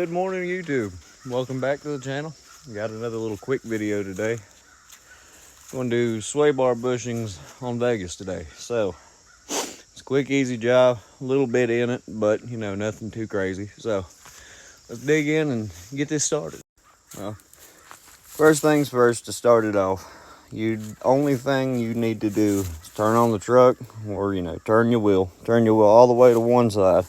Good morning, YouTube. Welcome back to the channel. Got another little quick video today. Going to do sway bar bushings on Vegas today. So it's a quick, easy job. A little bit in it, but you know, nothing too crazy. So let's dig in and get this started. Well, first things first, to start it off, only thing you need to do is turn on the truck, or turn your wheel all the way to one side.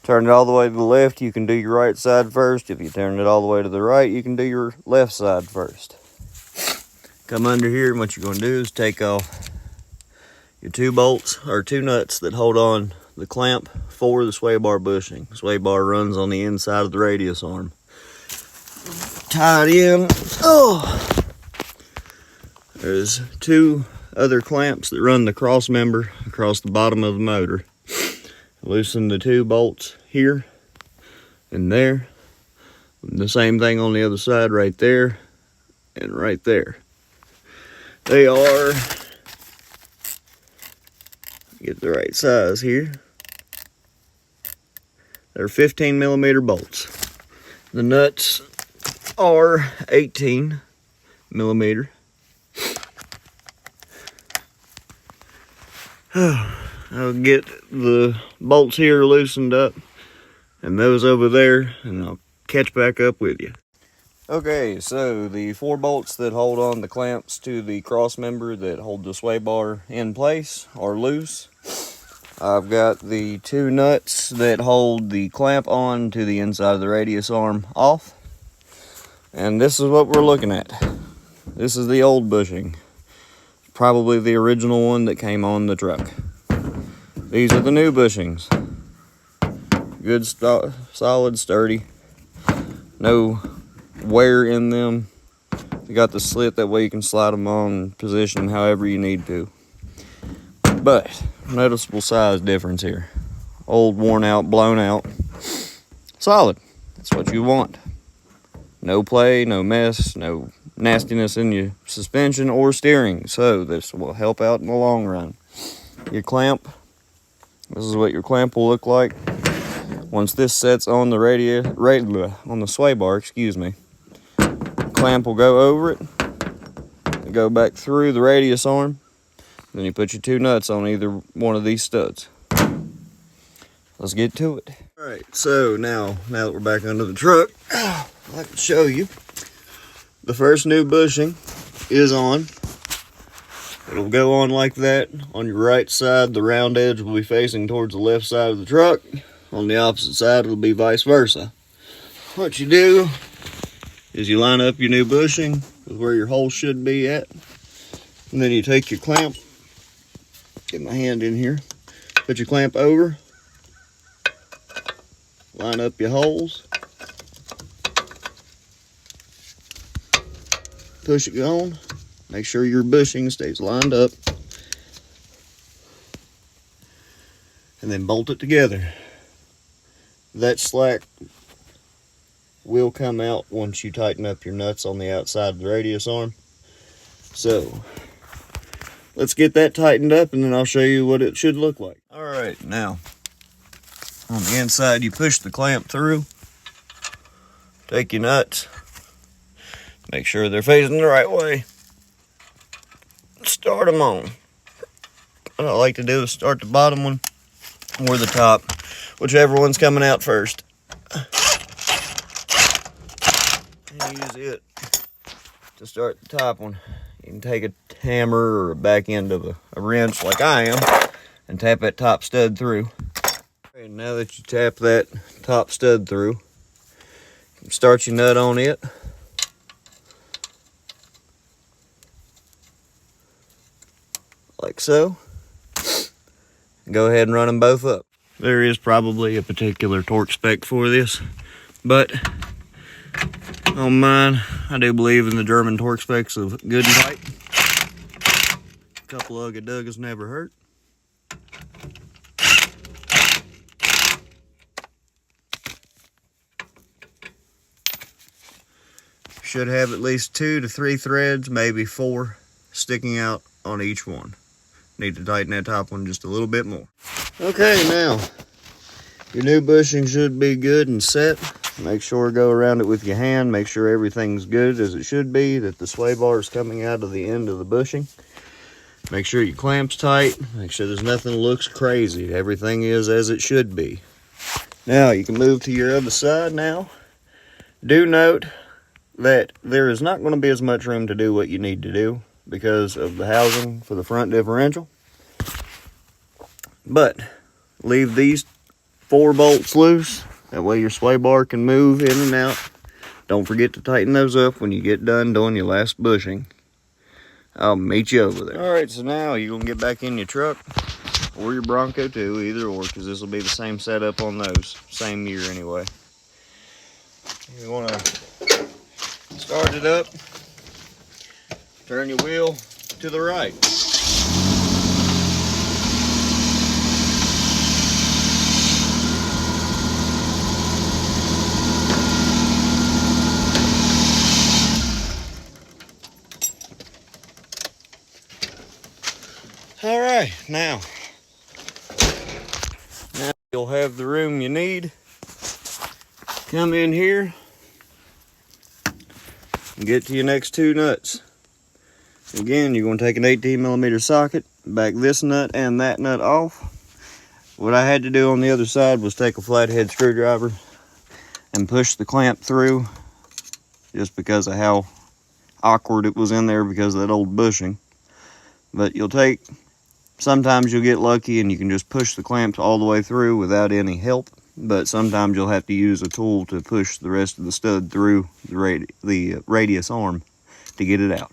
Turn it all the way to the left, you can do your right side first. If you turn it all the way to the right, you can do your left side first. Come under here, and what you're going to do is take off your two bolts, or two nuts that hold on the clamp for the sway bar bushing. The sway bar runs on the inside of the radius arm. Tie it in. There's two other clamps that run the cross member across the bottom of the motor. Loosen the two bolts here and there. The same thing on the other side, right there and right there. They are, get the right size here, they're 15 millimeter bolts. The nuts are 18 millimeter. I'll get the bolts here loosened up and those over there, and I'll catch back up with you. Okay, so the 4 bolts that hold on the clamps to the cross member that hold the sway bar in place are loose. I've got the 2 nuts that hold the clamp on to the inside of the radius arm off. And this is what we're looking at. This is the old bushing. Probably the original one that came on the truck. These are the new bushings. Good, solid, sturdy. No wear in them. You got the slit, that way you can slide them on and position however you need to. But noticeable size difference here. Old, worn out, blown out. Solid. That's what you want. No play, no mess, no nastiness in your suspension or steering. So this will help out in the long run. Your clamp. This is what your clamp will look like once this sets on the on the sway bar, excuse me. The clamp will go over it, go back through the radius arm. Then you put your 2 nuts on either one of these studs. Let's get to it. All right, so now that we're back under the truck, I can show you. The first new bushing is on. It'll go on like that. On your right side, the round edge will be facing towards the left side of the truck. On the opposite side, it'll be vice versa. What you do is you line up your new bushing with where your hole should be at. And then you take your clamp, get my hand in here, put your clamp over, line up your holes, push it on. Make sure your bushing stays lined up. And then bolt it together. That slack will come out once you tighten up your nuts on the outside of the radius arm. So, let's get that tightened up and then I'll show you what it should look like. Alright, now, on the inside you push the clamp through. Take your nuts. Make sure they're facing the right way. Start them on. What I like to do is start the bottom one or the top, whichever one's coming out first. And use it to start the top one. You can take a hammer or a back end of a wrench like I am and tap that top stud through. Okay, now that you tap that top stud through, start your nut on it. Like so. Go ahead and run them both up. There is probably a particular torque spec for this, but on mine, I do believe in the German torque specs of good and tight. A couple ugga-duggas never hurt. Should have at least 2 to 3 threads, maybe 4, sticking out on each one. Need to tighten that top one just a little bit more. Okay, now your new bushing should be good and set. make sure go around it with your hand, make sure everything's good as it should be, that the sway bar is coming out of the end of the bushing. Make sure your clamp's tight, make sure there's nothing that looks crazy. Everything is as it should be. Now you can move to your other side now. Do note that there is not going to be as much room to do what you need to do because of the housing for the front differential. But leave these 4 bolts loose. That way your sway bar can move in and out. Don't forget to tighten those up when you get done doing your last bushing. I'll meet you over there. Alright, so now you're going to get back in your truck or your Bronco too, either or, because this will be the same setup on those. Same year anyway. You want to start it up, turn your wheel to the right. Alright, now you'll have the room you need. Come in here and get to your next 2 nuts. Again, you're going to take an 18mm socket, back this nut and that nut off. What I had to do on the other side was take a flathead screwdriver and push the clamp through, just because of how awkward it was in there because of that old bushing. But sometimes you'll get lucky and you can just push the clamps all the way through without any help. But sometimes you'll have to use a tool to push the rest of the stud through the radius arm to get it out.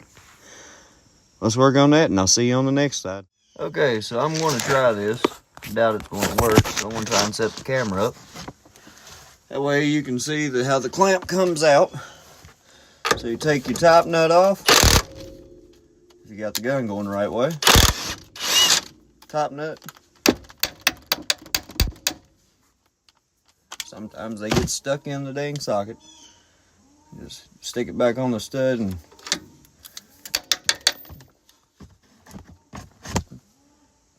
Let's work on that and I'll see you on the next side. Okay, so I'm going to try this. I doubt it's going to work, so I'm going to try and set the camera up. That way you can see how the clamp comes out. So you take your top nut off. If you got the gun going the right way. Top nut. Sometimes they get stuck in the dang socket. Just stick it back on the stud and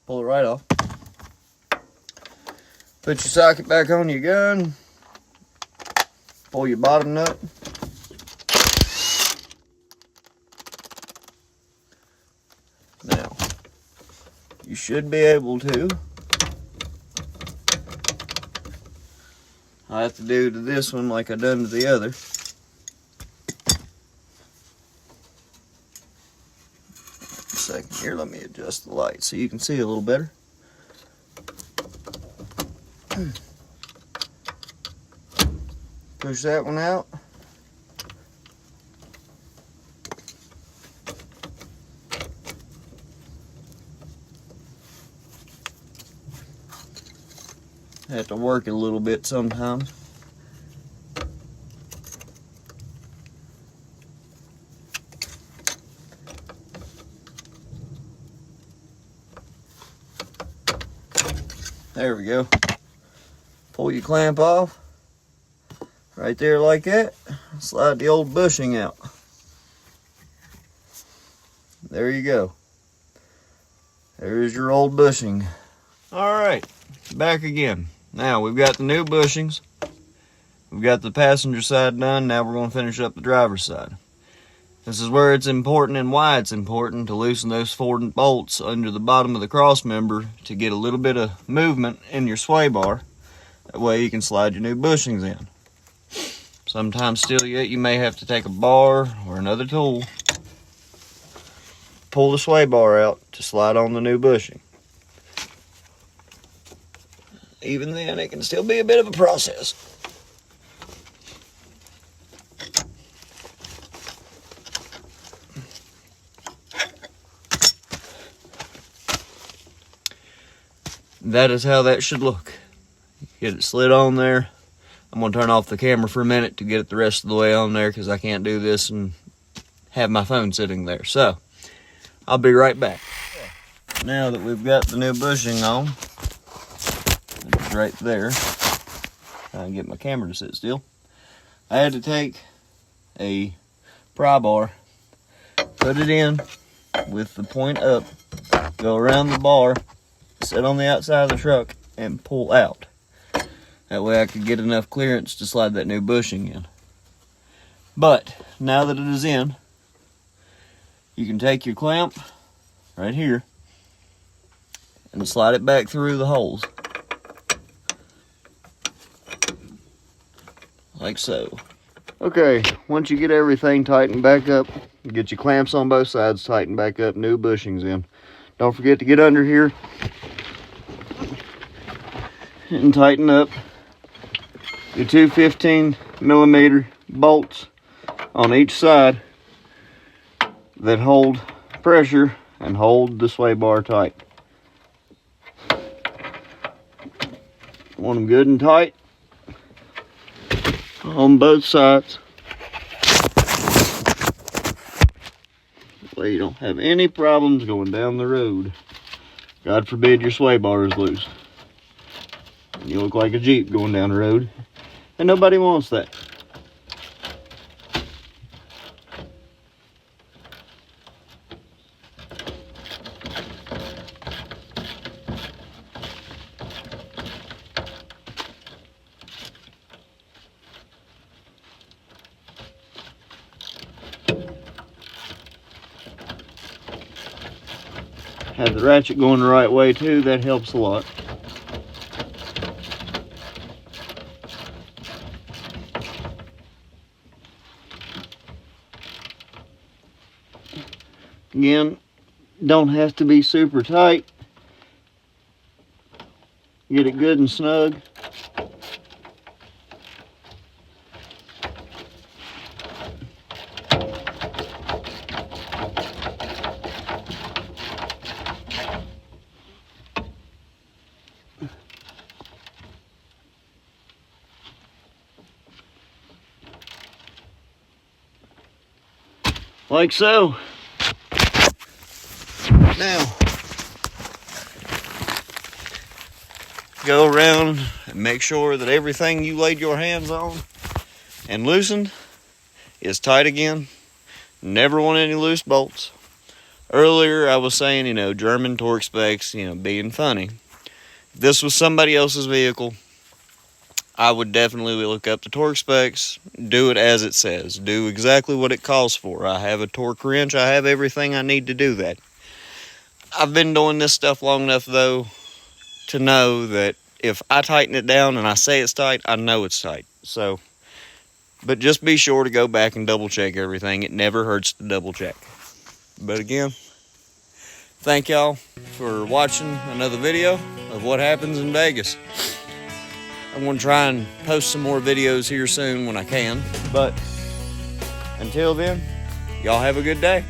pull it right off. Put your socket back on your gun. Pull your bottom nut. Now, you should be able to. I have to do to this one like I done to the other. A second here, let me adjust the light so you can see a little better. Push that one out. I have to work it a little bit sometimes. There we go. Pull your clamp off. Right there like that. Slide the old bushing out. There you go. There's your old bushing. Alright, back again. Now we've got the new bushings. We've got the passenger side done. Now we're going to finish up the driver's side. This is where it's important and why it's important to loosen those 4 bolts under the bottom of the cross member to get a little bit of movement in your sway bar. That way you can slide your new bushings in. Sometimes still yet you may have to take a bar or another tool, pull the sway bar out to slide on the new bushing. Even then, it can still be a bit of a process. That is how that should look. Get it slid on there. I'm going to turn off the camera for a minute to get it the rest of the way on there because I can't do this and have my phone sitting there. So, I'll be right back. Now that we've got the new bushing on, it's right there. Trying to get my camera to sit still. I had to take a pry bar, put it in with the point up, go around the bar, sit on the outside of the truck, and pull out. That way I could get enough clearance to slide that new bushing in. But now that it is in, you can take your clamp right here and slide it back through the holes. Like so. Okay, once you get everything tightened back up, get your clamps on both sides tightened back up, new bushings in. Don't forget to get under here and tighten up your two 15mm bolts on each side that hold pressure and hold the sway bar tight. Want them good and tight on both sides. That way you don't have any problems going down the road. God forbid your sway bar is loose. You look like a Jeep going down the road, and nobody wants that. Have the ratchet going the right way too, that helps a lot. Again, don't have to be super tight. Get it good and snug. Like so. Now, go around and make sure that everything you laid your hands on and loosened is tight again. Never want any loose bolts. Earlier I was saying, German torque specs, being funny. If this was somebody else's vehicle, I would definitely look up the torque specs, do it as it says, do exactly what it calls for. I have a torque wrench, I have everything I need to do that. I've been doing this stuff long enough, though, to know that if I tighten it down and I say it's tight, I know it's tight. So, but just be sure to go back and double check everything. It never hurts to double check. But again, thank y'all for watching another video of what happens in Vegas. I'm going to try and post some more videos here soon when I can. But until then, y'all have a good day.